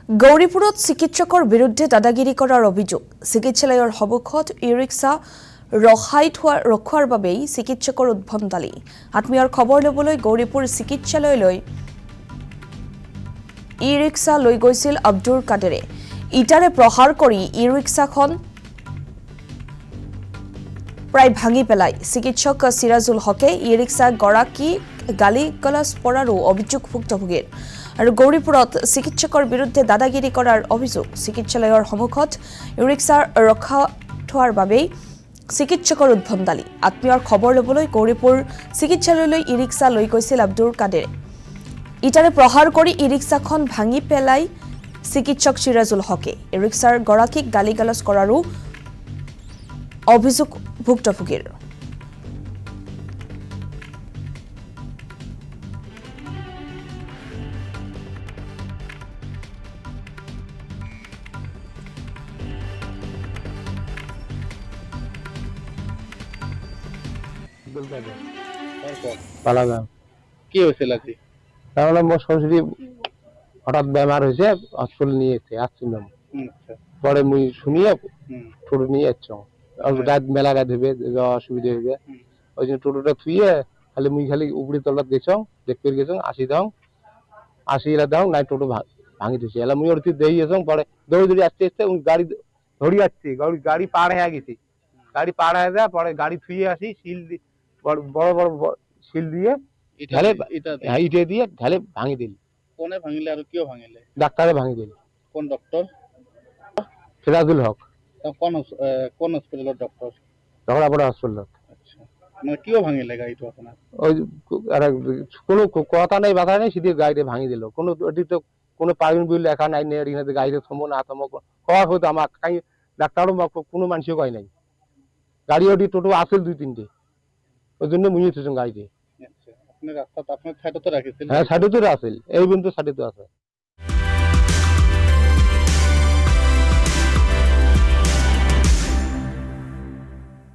গৌৰীপুৰত চিকিৎসকৰ বিৰুদ্ধে দাদাগিৰি কৰাৰ অভিযোগ। চিকিৎসালয়ৰ সন্মুখত ই-ৰিক্সা ৰখোৱাৰ বাবেই চিকিৎসকৰ উদ্ভণ্ডালি। আত্মীয়ৰ খবৰ ল'বলৈ গৌৰীপুৰ চিকিৎসালয়লৈ ই-ৰিক্সা লৈ গৈছিল আব্দুল কাদেৰে। ইটাৰে প্ৰহাৰ কৰি ই-ৰিক্সাখন প্ৰায় ভাঙি পেলাই চিকিৎসক চিৰাজুল হকে ই-ৰিক্সা গৰাকীক গালি গালাজ কৰাৰো অভিযোগ ভুক্তভোগীৰ। আৰু গৌৰীপুৰত চিকিৎসকৰ বিৰুদ্ধে দাদাগিৰি কৰাৰ অভিযোগ। চিকিৎসালয়ৰ সন্মুখত ই-ৰিক্সা থোৱাৰ বাবেই চিকিৎসকৰ উদ্ভণ্ডালি। আত্মীয়ৰ খবৰ ল'বলৈ গৌৰীপুৰ চিকিৎসালয়লৈ ই-ৰিক্সা লৈ গৈছিল আব্দুল কাদেৰে। ইটাৰে প্ৰহাৰ কৰি ই-ৰিক্সাখন ভাঙি পেলাই চিকিৎসক চিৰাজুল হকে ই-ৰিক্সাৰ গৰাকীক গালি গালাজ কৰাৰো অভিযোগ ভুক্তভোগীৰ। পালাগাঁও কি হয়েছিল আজি? তাহলে মোর শ্বশুরি হঠাৎ বেমার হয়েছে, হসপিটাল নিয়ে আসছিলাম। আচ্ছা। পরে মুই শুনিয়ে হুম। টোটো নিয়ে যাচ্ছিলাম। রাত মেলা রাত হবে, অসুবিধা হবে, ওই জন্য টোটোটা থুয়ে খালি মুই খালি উপরি তলাত গেছং, দেখতে গেছং, আসি এলা দাও নাই টোটো ভাঙি দিছে। এলা মুই ওর দেই গেছং, পরে দৌড়ি আসতে আসতে গাড়ি ধরি আসছি, গাড়ি পার হয়ে গেছি। গাড়ি পার হয়ে যায়, পরে গাড়ি থুয়ে আসি, শিল বড় বড় শিল দিয়ে ঢালে ইটে দিয়ে ঢালে ভাঙি দিল। কোনে ভাঙিলে আর কিয় ভাঙিলে? ডাক্তারে ভাঙি দিল। কোন ডক্টর? সিরাজুল হক, কোন হসপিটালের ডক্টর? ঝগড়াপাড়া হসপিটাল। আচ্ছা, মানে কিয় ভাঙিলে গাড়িটো আপনার? ওই কোনো কথা নেই, বাধা নেই, সিধে গাড়িতে ভাঙি দিল। কোনো তো কোনো পার্মিট বিল লেখা নাই, গাড়িতে থমো না থমো কওয়া হতো আমার ডাক্তারও কোনো মানুষও কয় নাই। গাড়ি ওটি টোটো আসিল 2-3টে, ওই জন্য মুই থুইছুম গাড়িতে। আচ্ছা, আপনি রাস্তা আপনার সাইডে তো রাখিছিল? হ্যাঁ, সাইডে তো আসিল, এই পর্যন্ত সাইডে তো আছে।